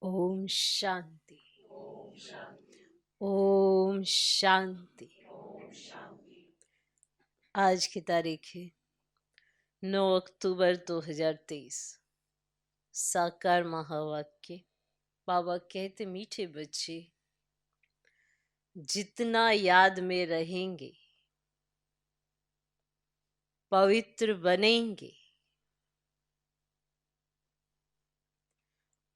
ओम शांति। ओम शांति। आज की तारीख है 9 अक्टूबर 2023। साकार महावाक्य। बाबा कहते, मीठे बच्चे, जितना याद में रहेंगे पवित्र बनेंगे,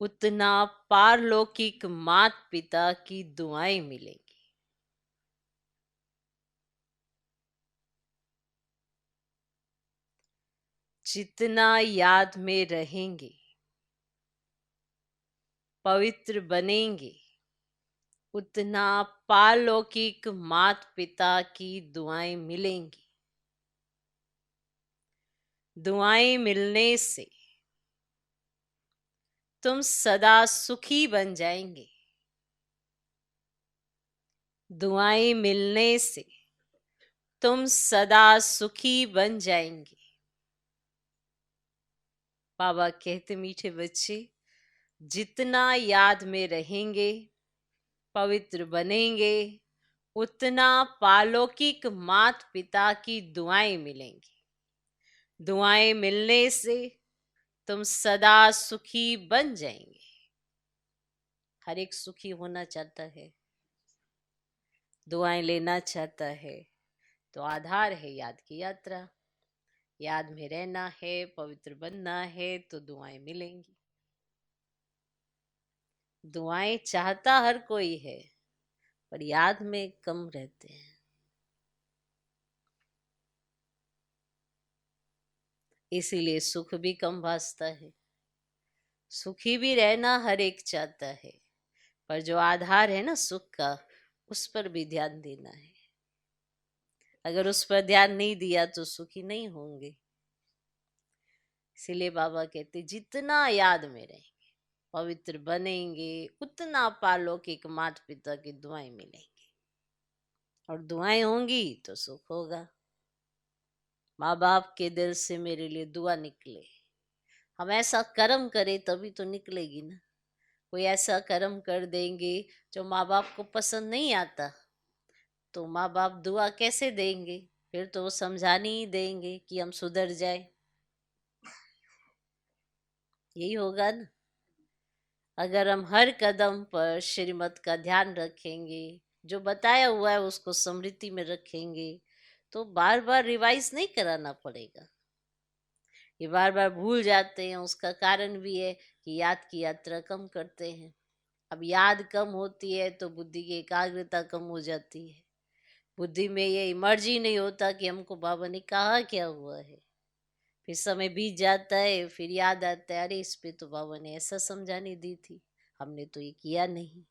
उतना पारलौकिक माता पिता की दुआएं मिलेंगी। जितना याद में रहेंगे पवित्र बनेंगे, उतना पारलौकिक माता पिता की दुआएं मिलेंगी। दुआएं मिलने से तुम सदा सुखी बन जाएंगे। दुआएं मिलने से तुम सदा सुखी बन जाएंगे। बाबा कहते, मीठे बच्चे, जितना याद में रहेंगे पवित्र बनेंगे, उतना पारलौकिक माता पिता की दुआएं मिलेंगी। दुआएं मिलने से तुम सदा सुखी बन जाएंगे। हर एक सुखी होना चाहता है, दुआएं लेना चाहता है, तो आधार है याद की यात्रा। याद में रहना है, पवित्र बनना है, तो दुआएं मिलेंगी। दुआएं चाहता हर कोई है, पर याद में कम रहते हैं। इसीलिए सुख भी कम भासता है। सुखी भी रहना हर एक चाहता है, पर जो आधार है ना सुख का, उस पर भी ध्यान देना है। अगर उस पर ध्यान नहीं दिया तो सुखी नहीं होंगे। इसीलिए बाबा कहते, जितना याद में रहेंगे पवित्र बनेंगे, उतना पारलौकिक माता पिता की दुआएं मिलेंगी। और दुआएं होंगी तो सुख होगा। माँ बाप के दिल से मेरे लिए दुआ निकले, हम ऐसा कर्म करें तभी तो निकलेगी ना। कोई ऐसा कर्म कर देंगे जो माँ बाप को पसंद नहीं आता, तो माँ बाप दुआ कैसे देंगे? फिर तो वो समझाने ही देंगे कि हम सुधर जाए। यही होगा ना। अगर हम हर कदम पर श्रीमत का ध्यान रखेंगे, जो बताया हुआ है उसको स्मृति में रखेंगे, तो बार बार रिवाइज नहीं कराना पड़ेगा। ये बार बार भूल जाते हैं, उसका कारण भी है कि याद की यात्रा कम करते हैं। अब याद कम होती है तो बुद्धि की एकाग्रता कम हो जाती है। बुद्धि में ये इमर्ज ही नहीं होता कि हमको बाबा ने कहा क्या हुआ है। फिर समय बीत जाता है, फिर याद आता है, अरे इस पे तो बाबा ने ऐसा समझाने दी थी, हमने तो ये किया नहीं।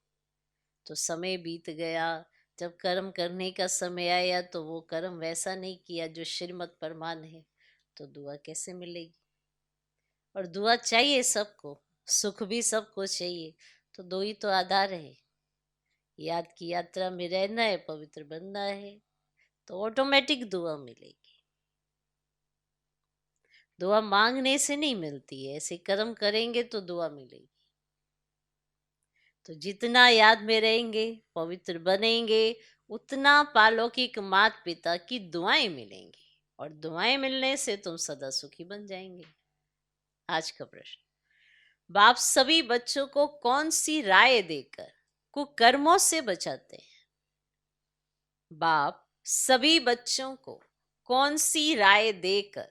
तो समय बीत गया, जब कर्म करने का समय आया तो वो कर्म वैसा नहीं किया जो श्रीमत परमान है, तो दुआ कैसे मिलेगी? और दुआ चाहिए सबको, सुख भी सबको चाहिए, तो दो ही तो आधार है। याद की यात्रा में रहना है, पवित्र बनना है, तो ऑटोमेटिक दुआ मिलेगी। दुआ मांगने से नहीं मिलती है, ऐसे कर्म करेंगे तो दुआ मिलेगी। तो जितना याद में रहेंगे पवित्र बनेंगे, उतना पालौकिक माता पिता की दुआएं मिलेंगी। और दुआएं मिलने से तुम सदा सुखी बन जाएंगे। आज का प्रश्न, बाप सभी बच्चों को कौन सी राय देकर कुकर्मों से बचाते हैं? बाप सभी बच्चों को कौन सी राय देकर,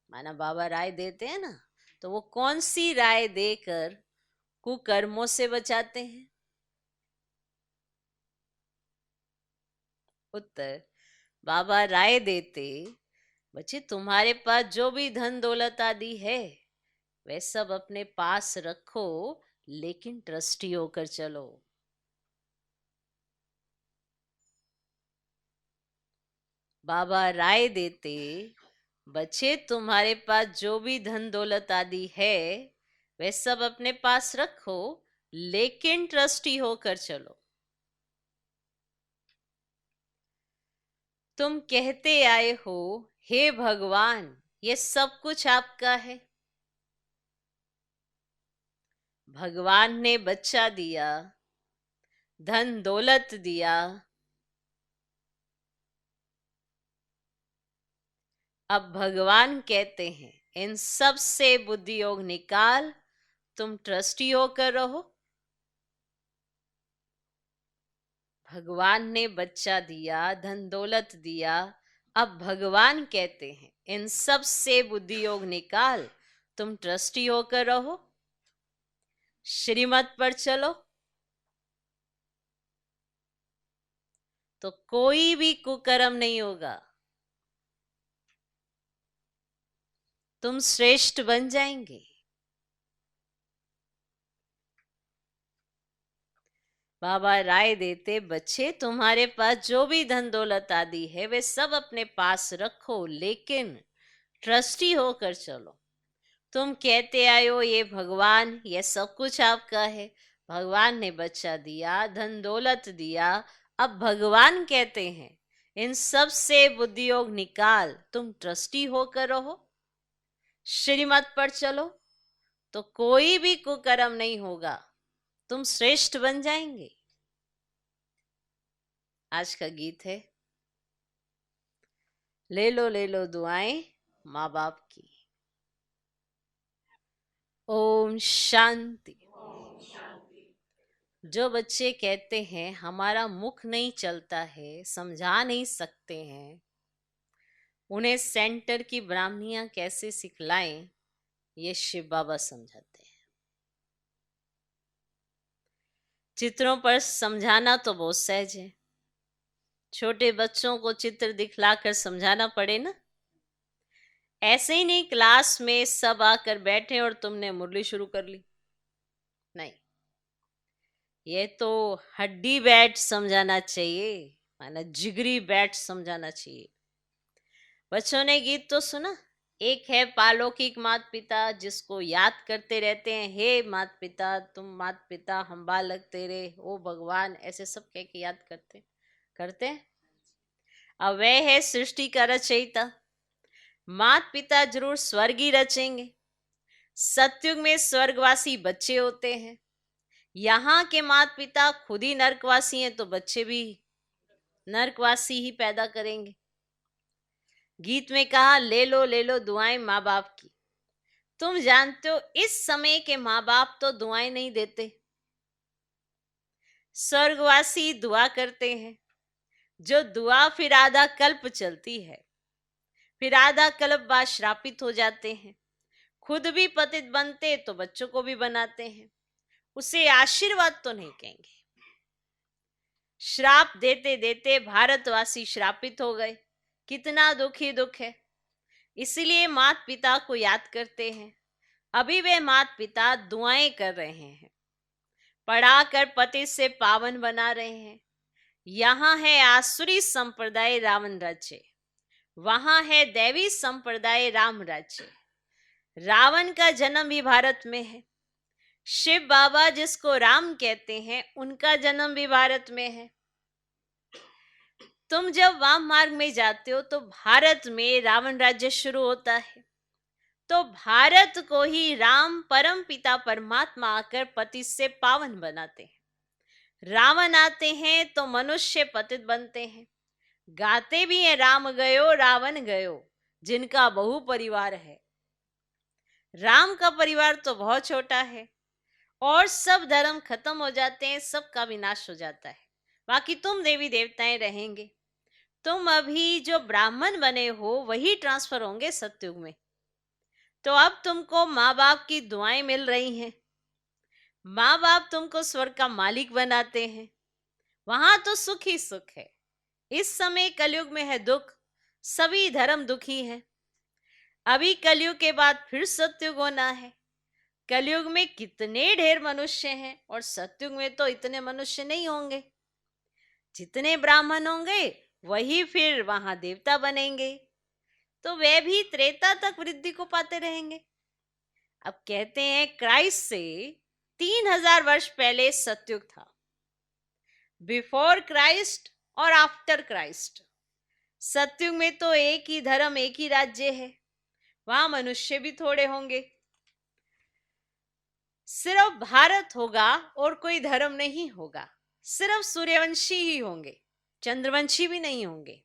माना बाबा राय देते हैं ना, तो वो कौन सी राय देकर कुकर्मों से बचाते हैं? उत्तर, बाबा राय देते, बच्चे तुम्हारे पास जो भी धन दौलत आदि है वह सब अपने पास रखो, लेकिन ट्रस्टी होकर चलो। बाबा राय देते, बच्चे तुम्हारे पास जो भी धन दौलत आदि है वह सब अपने पास रखो, लेकिन ट्रस्टी होकर चलो। तुम कहते आए हो, हे भगवान ये सब कुछ आपका है। भगवान ने बच्चा दिया, धन दौलत दिया, अब भगवान कहते हैं इन सब से बुद्धि योग निकाल, तुम ट्रस्टी होकर रहो। भगवान ने बच्चा दिया, धन दौलत दिया, अब भगवान कहते हैं इन सब से बुद्धि योग निकाल, तुम ट्रस्टी होकर रहो, श्रीमत पर चलो, तो कोई भी कुकर्म नहीं होगा, तुम श्रेष्ठ बन जाएंगे। बाबा राय देते, बच्चे तुम्हारे पास जो भी धन दौलत आदि है वे सब अपने पास रखो, लेकिन ट्रस्टी होकर चलो। तुम कहते आए हो ये भगवान, ये सब कुछ आपका है, भगवान ने बच्चा दिया, धन दौलत दिया, अब भगवान कहते हैं इन सब से बुद्धि योग निकाल, तुम ट्रस्टी होकर रहो, श्रीमत पर चलो, तो कोई भी कुकर्म नहीं होगा, तुम श्रेष्ठ बन जाएंगे। आज का गीत है, ले लो दुआएं माँ बाप की। ओम शांति। जो बच्चे कहते हैं हमारा मुख नहीं चलता है, समझा नहीं सकते हैं, उन्हें सेंटर की ब्राह्मणियां कैसे सिखलाएं, ये शिव बाबा समझाते हैं। चित्रों पर समझाना तो बहुत सहज है, छोटे बच्चों को चित्र दिखलाकर समझाना पड़े ना। ऐसे ही नहीं क्लास में सब आकर बैठे और तुमने मुरली शुरू कर ली, नहीं, ये तो हड्डी बैठ समझाना चाहिए, माना जिगरी बैठ समझाना चाहिए। बच्चों ने गीत तो सुना, एक है पालौकिक माता पिता जिसको याद करते रहते हैं, हे माता पिता तुम माता पिता हम बालक तेरे, ओ भगवान, ऐसे सब कह के याद करते हैं। अब वह है सृष्टि का रचयिता, माता पिता जरूर स्वर्ग ही रचेंगे। सतयुग में स्वर्गवासी बच्चे होते हैं, यहाँ के माता पिता खुद ही नरकवासी हैं, तो बच्चे भी नरकवासी ही पैदा करेंगे। गीत में कहा, ले लो दुआएं माँ बाप की। तुम जानते हो इस समय के माँ बाप तो दुआएं नहीं देते, स्वर्गवासी दुआ करते हैं, जो दुआ फिर आधा कल्प चलती है, फिर आधा कल्प बाद श्रापित हो जाते हैं, खुद भी पतित बनते तो बच्चों को भी बनाते हैं, उसे आशीर्वाद तो नहीं कहेंगे। श्राप देते देते भारतवासी श्रापित हो गए, कितना दुखी दुख है। इसलिए माता पिता को याद करते हैं, अभी वे माता पिता दुआएं कर रहे हैं, पढ़ाकर पति से पावन बना रहे हैं। यहाँ है आसुरी संप्रदाय रावण राज्य, वहां है दैवी संप्रदाय राम राज्य। रावण का जन्म भी भारत में है, शिव बाबा जिसको राम कहते हैं उनका जन्म भी भारत में है। तुम जब वाम मार्ग में जाते हो तो भारत में रावण राज्य शुरू होता है, तो भारत को ही राम परम पिता परमात्मा आकर पति से पावन बनाते हैं। रावण आते हैं तो मनुष्य पतित बनते हैं, गाते भी हैं राम गयो रावण गयो, जिनका बहु परिवार है। राम का परिवार तो बहुत छोटा है और सब धर्म खत्म हो जाते हैं, सबका विनाश हो जाता है, बाकी तुम देवी देवताएं रहेंगे। तुम अभी जो ब्राह्मण बने हो वही ट्रांसफर होंगे सतयुग में, तो अब तुमको माँ बाप की दुआएं मिल रही हैं, माँ बाप तुमको स्वर्ग का मालिक बनाते हैं, वहां तो सुख ही सुख है। इस समय कलयुग में है दुख, सभी धर्म दुखी हैं। अभी कलयुग के बाद फिर सतयुग होना है। कलयुग में कितने ढेर मनुष्य हैं और सतयुग में तो इतने मनुष्य नहीं होंगे। जितने ब्राह्मण होंगे वही फिर वहां देवता बनेंगे, तो वे भी त्रेता तक वृद्धि को पाते रहेंगे। अब कहते हैं क्राइस्ट से 3000 वर्ष पहले सतयुग था, बिफोर क्राइस्ट और आफ्टर क्राइस्ट। सतयुग में तो एक ही धर्म एक ही राज्य है, वहां मनुष्य भी थोड़े होंगे। सिर्फ भारत होगा और कोई धर्म नहीं होगा। सिर्फ सूर्यवंशी ही होंगे, चंद्रवंशी भी नहीं होंगे।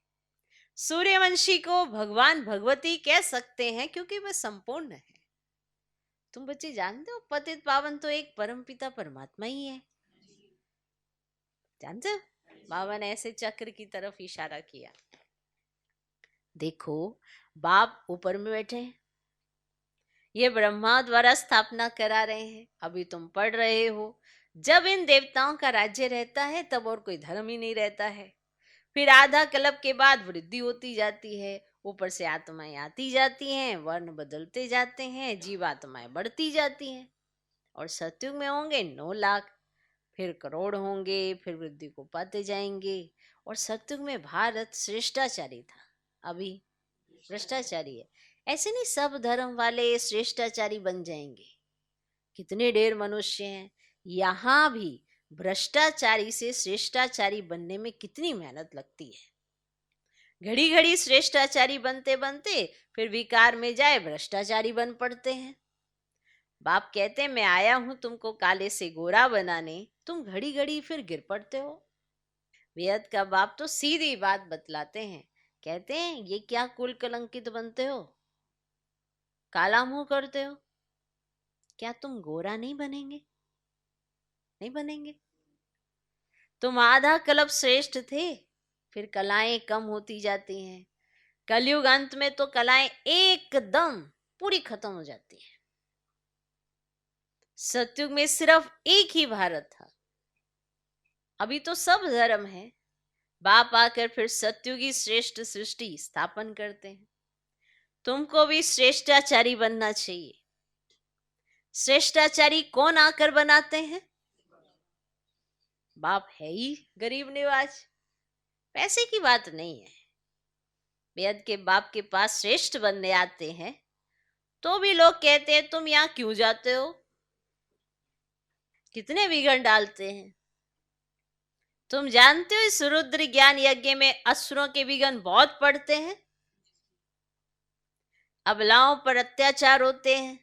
सूर्यवंशी को भगवान भगवती कह सकते हैं क्योंकि वह संपूर्ण है। तुम बच्चे जानते हो पतित पावन तो एक परम पिता परमात्मा ही है। जानते हो? बाबा ने ऐसे चक्र की तरफ इशारा किया। देखो, बाप ऊपर में बैठे हैं, ये ब्रह्मा द्वारा स्थापना करा रहे हैं। अभी तुम पढ़ रहे हो, जब इन देवताओं का राज्य रहता है तब और कोई धर्म ही नहीं रहता है। फिर आधा कल्प के बाद वृद्धि होती जाती है, ऊपर से आत्माएं आती जाती हैं, वर्ण बदलते जाते हैं, जीवात्माएं बढ़ती जाती हैं। और सतयुग में होंगे 9 लाख, फिर करोड़ होंगे, फिर वृद्धि को पाते जाएंगे। और सतयुग में भारत श्रेष्ठाचारी था, अभी भ्रष्टाचारी है। ऐसे नहीं सब धर्म वाले श्रेष्ठाचारी बन जाएंगे। कितने ढेर मनुष्य हैं, यहाँ भी भ्रष्टाचारी से श्रेष्ठाचारी बनने में कितनी मेहनत लगती है। घड़ी घड़ी श्रेष्ठाचारी बनते बनते फिर विकार में जाए भ्रष्टाचारी बन पड़ते हैं। बाप कहते हैं मैं आया हूं तुमको काले से गोरा बनाने, तुम घड़ी घड़ी फिर गिर पड़ते हो। वेद का बाप तो सीधी बात बतलाते हैं, कहते हैं ये क्या कुल कलंकित बनते हो, काला मुंह करते हो, क्या तुम गोरा नहीं बनेंगे? नहीं बनेंगे। तुम आधा कल्प श्रेष्ठ थे, फिर कलाएं कम होती जाती हैं। कलयुग अंत में तो कलाएं एकदम पूरी खत्म हो जाती है। सतयुग में सिर्फ एक ही भारत था, अभी तो सब धर्म है। बाप आकर फिर सतयुगी श्रेष्ठ सृष्टि स्थापन करते हैं। तुमको भी श्रेष्ठाचारी बनना चाहिए। श्रेष्ठाचारी कौन आकर बनाते हैं? बाप है ही गरीब निवाज, पैसे की बात नहीं है। बेद के बाप के पास श्रेष्ठ बनने आते हैं तो भी लोग कहते हैं तुम यहाँ क्यों जाते हो, कितने विघ्न डालते हैं। तुम जानते हो इस रुद्र ज्ञान यज्ञ में असुरों के विघ्न बहुत पड़ते हैं। अबलाओं पर अत्याचार होते हैं,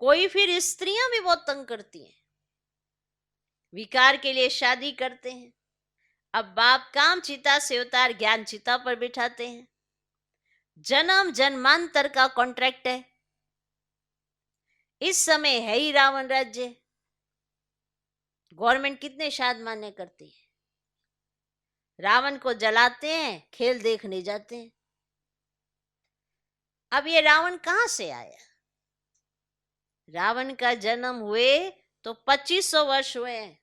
कोई फिर स्त्रियां भी बहुत तंग करती हैं, विकार के लिए शादी करते हैं। अब बाप काम चिता से उतार ज्ञान चिता पर बिठाते हैं। जन्म जन्मांतर का कॉन्ट्रैक्ट है। इस समय है ही रावण राज्य, गवर्नमेंट कितने शाद मान्य करती है। रावण को जलाते हैं, खेल देखने जाते हैं। अब ये रावण कहां से आया? रावण का जन्म हुए तो 2500 वर्ष हुए हैं।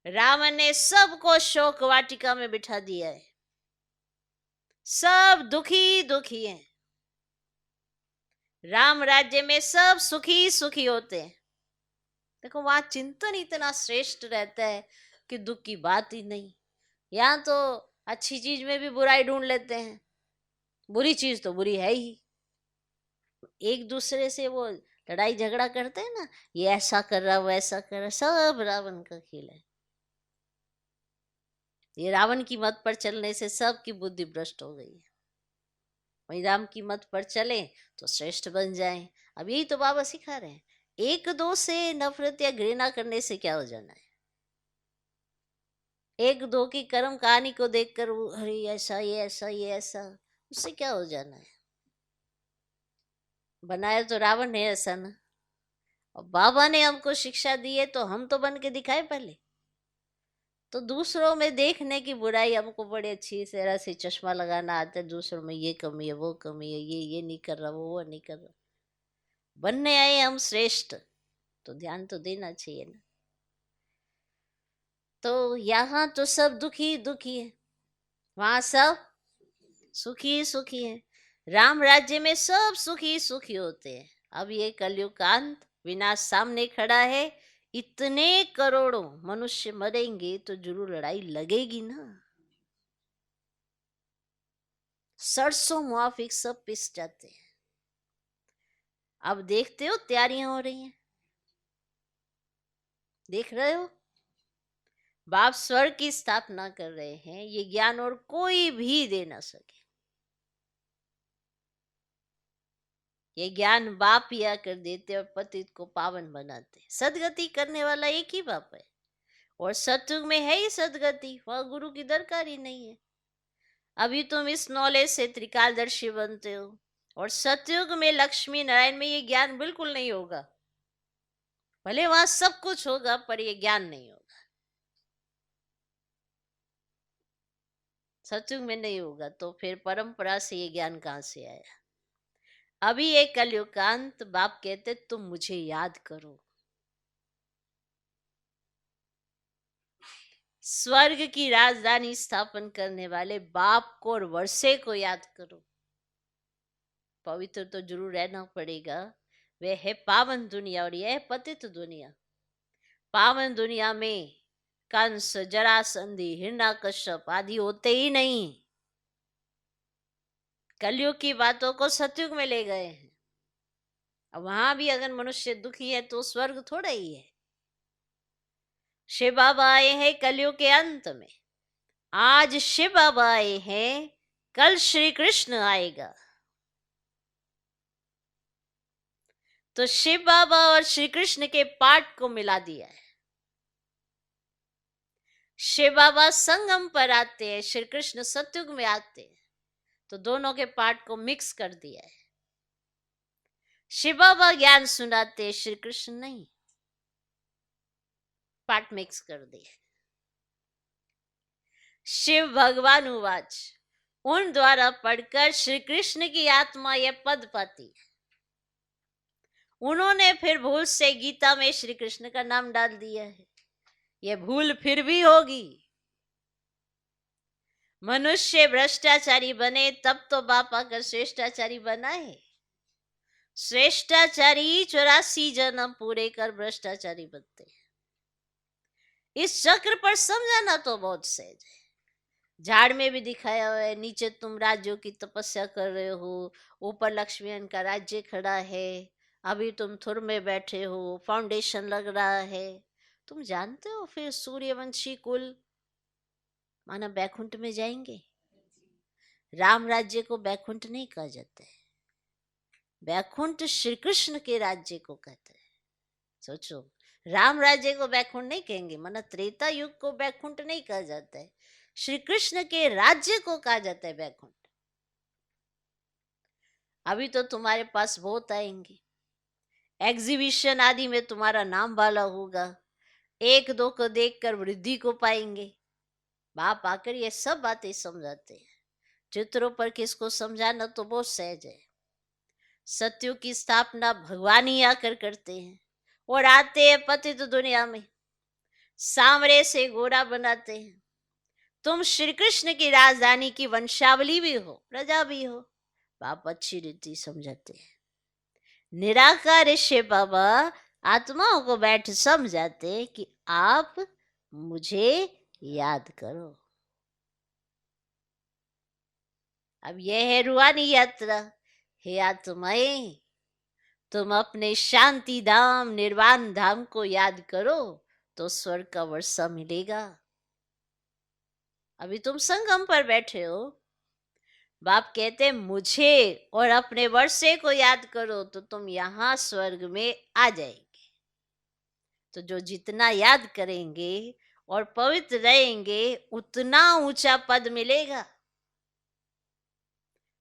रावण ने सबको शोक वाटिका में बिठा दिया है, सब दुखी दुखी हैं। राम राज्य में सब सुखी सुखी होते हैं। देखो वहां चिंतन इतना श्रेष्ठ रहता है कि दुख की बात ही नहीं। यहाँ तो अच्छी चीज में भी बुराई ढूंढ लेते हैं, बुरी चीज तो बुरी है ही। एक दूसरे से वो लड़ाई झगड़ा करते हैं ना, ये ऐसा कर रहा वो ऐसा कर रहा, सब रावण का खेल है। ये रावण की मत पर चलने से सबकी बुद्धि भ्रष्ट हो गई है। वही राम की मत पर चले तो श्रेष्ठ बन जाएं। अब यही तो बाबा सिखा रहे हैं, एक दो से नफरत या घृणा करने से क्या हो जाना है। एक दो की कर्म कहानी को देखकर अरे ऐसा ये ऐसा ये ऐसा, उससे क्या हो जाना है। बनाया तो रावण है ऐसा ना। और बाबा ने हमको शिक्षा दी है तो हम तो बन के दिखाए पहले। तो दूसरों में देखने की बुराई हमको बड़ी अच्छी तरह से चश्मा लगाना आता है, दूसरों में ये कमी है वो कमी है, ये नहीं कर रहा वो नहीं कर रहा। बनने आए हम श्रेष्ठ तो ध्यान तो देना चाहिए ना। तो यहाँ तो सब दुखी दुखी है, वहां सब सुखी सुखी है। राम राज्य में सब सुखी सुखी होते हैं। अब ये कलयुग का अंत, विनाश सामने खड़ा है। इतने करोड़ों मनुष्य मरेंगे तो जरूर लड़ाई लगेगी ना। सरसों मुआफिक सब पिस जाते हैं। अब देखते हो तैयारियां हो रही हैं, देख रहे हो। बाप स्वर्ग की स्थापना कर रहे हैं, ये ज्ञान और कोई भी दे ना सके। ये ज्ञान बाप पिया कर देते और पतित को पावन बनाते। सदगति करने वाला एक ही बाप है, और सतयुग में है ही सदगति, वहां गुरु की दरकार ही नहीं है। अभी तुम इस नॉलेज से त्रिकालदर्शी बनते हो, और सतयुग में लक्ष्मी नारायण में ये ज्ञान बिल्कुल नहीं होगा। भले वहां सब कुछ होगा पर ये ज्ञान नहीं होगा, सतयुग में नहीं होगा। तो फिर परंपरा से ये ज्ञान कहां से आया? अभी ये कलयुग का अंत, बाप कहते तुम मुझे याद करो। स्वर्ग की राजधानी स्थापन करने वाले बाप को और वर्षे को याद करो। पवित्र तो जरूर रहना पड़ेगा। वह है पावन दुनिया और यह है पतित दुनिया। पावन दुनिया में कंस, जरासंधि, हिरण्यकश्यप आदि होते ही नहीं। कलयुग की बातों को सतयुग में ले गए हैं। अब वहां भी अगर मनुष्य दुखी है तो स्वर्ग थोड़ा ही है। शिव बाबा आए हैं कलयुग के अंत में। आज शिव बाबा आए हैं, कल श्री कृष्ण आएगा। तो शिव बाबा और श्री कृष्ण के पाठ को मिला दिया है। शिव बाबा संगम पर आते हैं, श्री कृष्ण सतयुग में आते हैं, तो दोनों के पाठ को मिक्स कर दिया है। शिव बाबा ज्ञान सुनाते, श्री कृष्ण नहीं, पाठ मिक्स कर दिए। शिव भगवान उवाच, उन द्वारा पढ़कर श्री कृष्ण की आत्मा यह पद पाती है। उन्होंने फिर भूल से गीता में श्री कृष्ण का नाम डाल दिया है। यह भूल फिर भी होगी। मनुष्य भ्रष्टाचारी बने तब तो बाप आकर श्रेष्ठाचारी बनाए। श्रेष्ठाचारी 84 जन्म पूरे कर भ्रष्टाचारी बनते हैं। इस चक्र पर समझाना तो बहुत सहज है। झाड़ में भी दिखाया हुआ है, नीचे तुम राज्यों की तपस्या कर रहे हो, ऊपर लक्ष्मीनारायण का राज्य खड़ा है, अभी तुम थुर में बैठे हो, फाउंडेशन लग रहा है। तुम जानते हो फिर सूर्यवंशी कुल माना बैकुंठ में जाएंगे। राम राज्य को बैकुंठ नहीं कहा जाता है, बैकुंठ श्री कृष्ण के राज्य को कहते हैं। सोचो, राम राज्य को बैकुंठ नहीं कहेंगे, माना त्रेता युग को बैकुंठ नहीं कहा जाता है, श्री कृष्ण के राज्य को कहा जाता है बैकुंठ। अभी तो तुम्हारे पास बहुत आएंगे, एग्जीबिशन आदि में तुम्हारा नाम वाला होगा, एक दो को देखकर वृद्धि को पाएंगे। बाप आकर ये सब बातें समझाते हैं। चित्रों पर किसको समझाना तो बहुत सहज है। सत्युग की स्थापना भगवान ही आकर करते हैं, और आते हैं पतित दुनिया में, सांवरे से गोरा बनाते हैं। तुम श्री कृष्ण की राजधानी की वंशावली भी हो, प्रजा भी हो। बाप अच्छी रीति समझाते हैं। निराकार शिव बाबा आत्माओं को बैठ समझाते कि आप मुझे याद करो। अब यह है रूहानी यात्रा। हे आत्माएं, तुम अपने शांति धाम निर्वाण धाम को याद करो तो स्वर्ग का वर्षा मिलेगा। अभी तुम संगम पर बैठे हो, बाप कहते मुझे और अपने वर्षे को याद करो तो तुम यहां स्वर्ग में आ जाएंगे। तो जो जितना याद करेंगे और पवित्र रहेंगे उतना ऊंचा पद मिलेगा।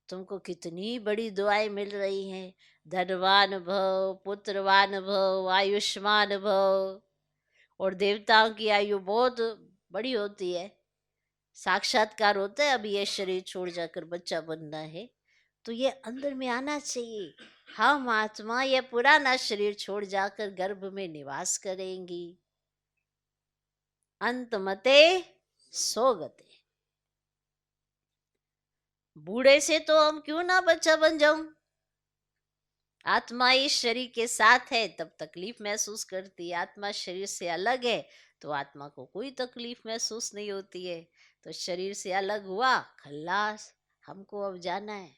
तुमको कितनी बड़ी दुआएं मिल रही हैं, धनवान भव, पुत्रवान भव, आयुष्मान भव। और देवताओं की आयु बहुत बड़ी होती है, साक्षात्कार होता है। अभी ये शरीर छोड़ जाकर बच्चा बनना है, तो ये अंदर में आना चाहिए। हम आत्मा यह पुराना शरीर छोड़ जाकर गर्भ में निवास करेंगी। अंत मते सोगते। बूढ़े से तो हम क्यों ना बच्चा बन जाऊं। आत्मा इस शरीर के साथ है तब तकलीफ महसूस करती है, आत्मा शरीर से अलग है तो आत्मा को कोई तकलीफ महसूस नहीं होती है। तो शरीर से अलग हुआ, खल्लास, हमको अब जाना है।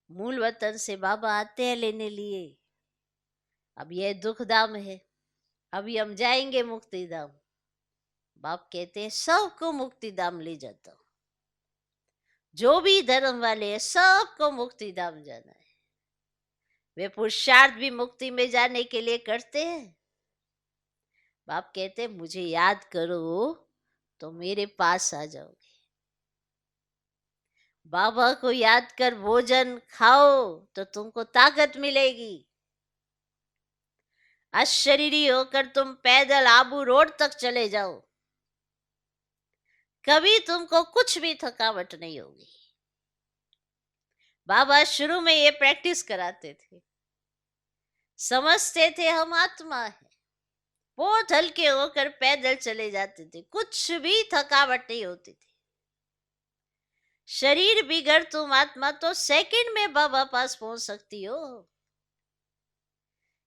मूल वतन से बाबा आते हैं लेने लिए। अब यह दुख धाम है, अभी हम जाएंगे मुक्ति धाम। बाप कहते हैं सबको मुक्ति धाम ले जाता हूं, जो भी धर्म वाले हैं सबको मुक्ति धाम जाना है। वे पुरुषार्थ भी मुक्ति में जाने के लिए करते हैं। बाप कहते हैं मुझे याद करो तो मेरे पास आ जाओगे। बाबा को याद कर भोजन खाओ तो तुमको ताकत मिलेगी। अशरीरी होकर तुम पैदल आबू रोड तक चले जाओ, कभी तुमको कुछ भी थकावट नहीं होगी। बाबा शुरू में ये प्रैक्टिस कराते थे। समझते थे हम आत्मा है, बहुत हल्के होकर पैदल चले जाते थे, कुछ भी थकावट नहीं होती थी। शरीर बिगड़ तुम आत्मा तो सेकंड में बाबा पास पहुंच सकती हो।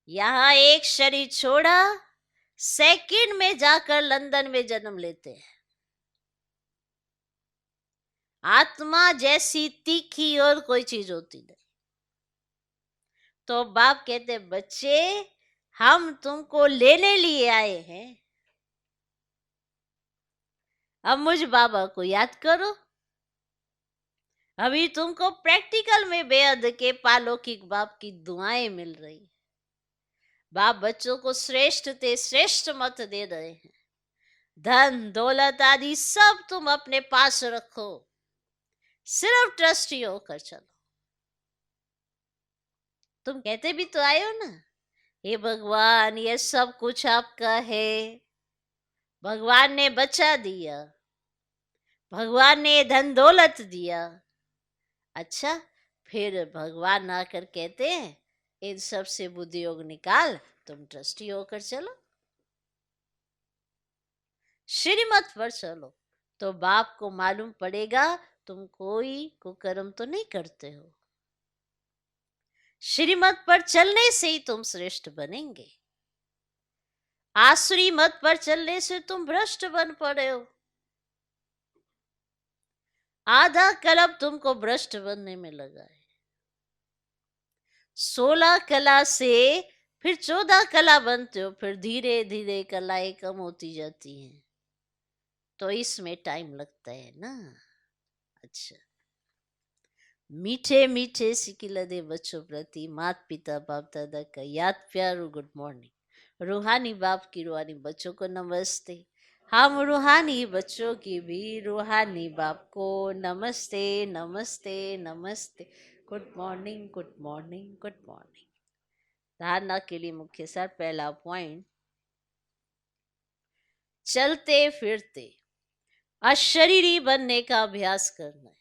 यहां एक शरीर छोड़ा, सेकंड में जाकर लंदन में जन्म लेते हैं। आत्मा जैसी तीखी और कोई चीज होती नहीं। तो बाप कहते बच्चे हम तुमको लेने लिए आए हैं, अब मुझ बाबा को याद करो। अभी तुमको प्रैक्टिकल में बेहद के पालौकिक बाप की दुआएं मिल रही। बाप बच्चों को श्रेष्ठ ते श्रेष्ठ मत दे रहे हैं। धन दौलत आदि सब तुम अपने पास रखो, सिर्फ ट्रस्टी होकर चलो। तुम कहते भी तो आए हो ना, हे भगवान ये सब कुछ आपका है, भगवान ने बचा दिया, भगवान ने धन दौलत दिया। अच्छा, फिर भगवान आकर कहते हैं इन सब से बुद्धि योग निकाल, तुम ट्रस्टी होकर चलो, श्रीमत पर चलो। तो बाप को मालूम पड़ेगा तुम कोई कुकर्म तो नहीं करते हो। श्रीमत पर चलने से ही तुम श्रेष्ठ बनेंगे। आसुरी मत पर चलने से तुम भ्रष्ट बन पड़े हो। आधा कल्प तुमको भ्रष्ट बनने में लगा है। 16 कला से फिर 14 कला बनते हो, फिर धीरे धीरे कलाएं कम होती जाती हैं, तो इसमें टाइम लगता है ना। अच्छा, मीठे मीठे सिकिलदे बच्चों प्रति माता पिता बाप दादा का याद प्यार और गुड मॉर्निंग। रूहानी बाप की रूहानी बच्चों को नमस्ते। हम रूहानी बच्चों की भी रूहानी बाप को नमस्ते नमस्ते नमस्ते। Good morning good morning good morning. धारणा के लिए मुख्य सार, पहला पॉइंट, चलते फिरते अशरीरी बनने का अभ्यास करना है।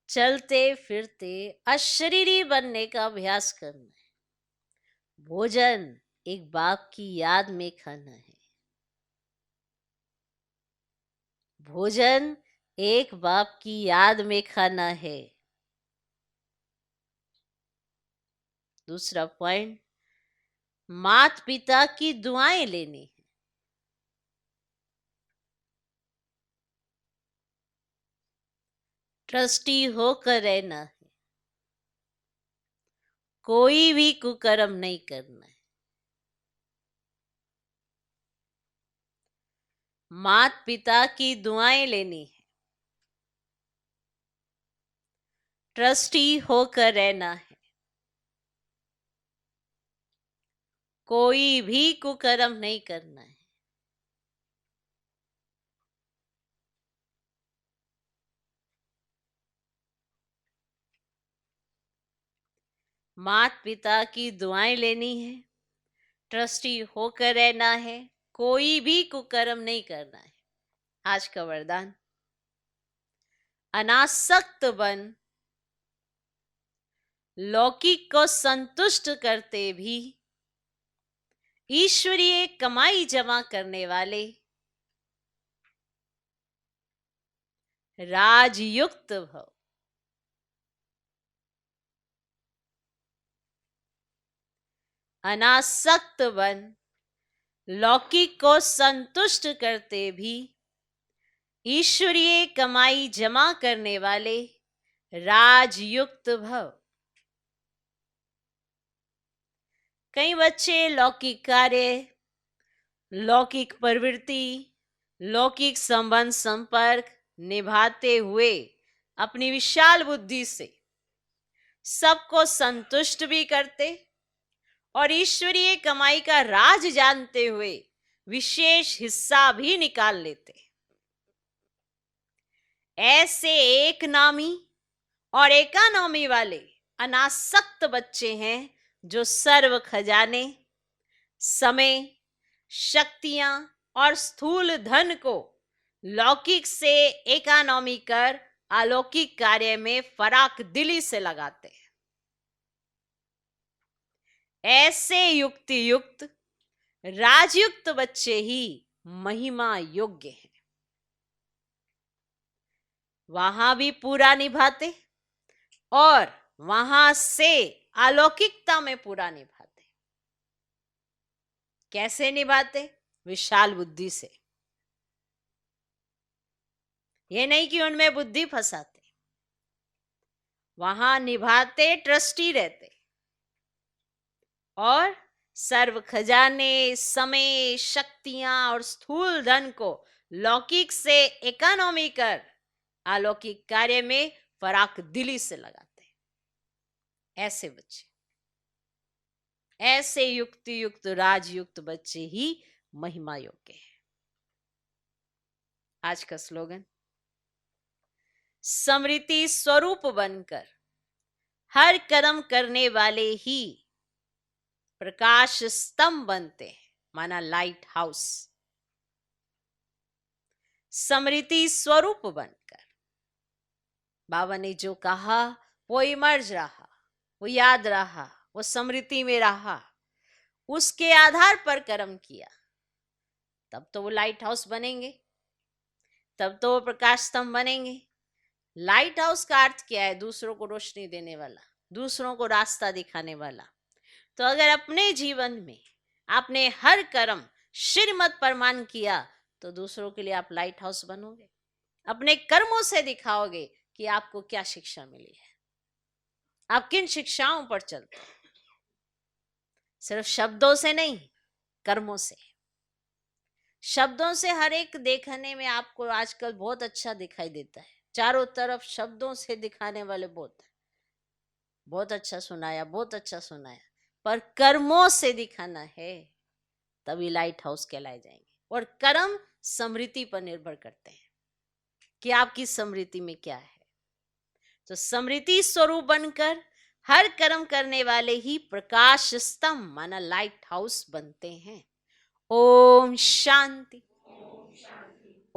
चलते फिरते अशरीरी बनने का अभ्यास करना है। भोजन एक बाप की याद में खाना है। भोजन एक बाप की याद में खाना है। दूसरा पॉइंट, माता पिता की दुआएं लेनी है। ट्रस्टी होकर रहना है, कोई भी कुकर्म नहीं करना है। माता पिता की दुआएं लेनी है, ट्रस्टी होकर रहना है, कोई भी कुकर्म नहीं करना है। माता पिता की दुआएं लेनी है, ट्रस्टी होकर रहना है, कोई भी कुकर्म नहीं करना है। आज का वरदान, अनासक्त बन, लौकिक को संतुष्ट करते भी ईश्वरीय कमाई जमा करने वाले राजयुक्त भव। अनासक्त बन, लौकिक को संतुष्ट करते भी ईश्वरीय कमाई जमा करने वाले राजयुक्त भव। कई बच्चे लौकिक कार्य, लौकिक प्रवृत्ति, लौकिक संबंध संपर्क निभाते हुए अपनी विशाल बुद्धि से सबको संतुष्ट भी करते और ईश्वरीय कमाई का राज जानते हुए विशेष हिस्सा भी निकाल लेते। ऐसे एक नामी और एकानॉमी वाले अनासक्त बच्चे हैं जो सर्व खजाने, समय, शक्तियां और स्थूल धन को लौकिक से एकानॉमी कर अलौकिक कार्य में फराक दिली से लगाते हैं। ऐसे युक्ति युक्त राजयुक्त बच्चे ही महिमा योग्य हैं। वहां भी पूरा निभाते और वहां से अलौकिकता में पूरा निभाते। कैसे निभाते? विशाल बुद्धि से। ये नहीं कि उनमें बुद्धि फंसाते, वहां निभाते, ट्रस्टी रहते और सर्व खजाने, समय, शक्तियां और स्थूल धन को लौकिक से इकोनॉमी कर अलौकिक कार्य में फराक दिली से लगाते हैं। ऐसे बच्चे, ऐसे युक्ति युक्त राजयुक्त बच्चे ही महिमा योग्य हैं। आज का स्लोगन, स्मृति स्वरूप बनकर हर कर्म करने वाले ही प्रकाश स्तंभ बनते हैं, माना लाइट हाउस। स्मृति स्वरूप बनकर, बाबा ने जो कहा वो इमर्ज रहा, वो याद रहा, वो स्मृति में रहा, उसके आधार पर कर्म किया, तब तो वो लाइट हाउस बनेंगे, तब तो वो प्रकाश स्तंभ बनेंगे। लाइट हाउस का अर्थ क्या है? दूसरों को रोशनी देने वाला, दूसरों को रास्ता दिखाने वाला। तो अगर अपने जीवन में आपने हर कर्म श्रीमत परमान किया तो दूसरों के लिए आप लाइट हाउस बनोगे। अपने कर्मों से दिखाओगे कि आपको क्या शिक्षा मिली है, आप किन शिक्षाओं पर चलते हैं। सिर्फ शब्दों से नहीं, कर्मों से। शब्दों से हर एक देखने में आपको आजकल बहुत अच्छा दिखाई देता है, चारों तरफ शब्दों से दिखाने वाले बहुत अच्छा सुनाया, बहुत अच्छा सुनाया, पर कर्मों से दिखाना है तभी लाइट हाउस कहलाए जाएंगे। और कर्म स्मृति पर निर्भर करते हैं कि आपकी स्मृति में क्या है। तो स्मृति स्वरूप बनकर हर कर्म करने वाले ही प्रकाश स्तंभ, माना लाइट हाउस बनते हैं। ओम शांति।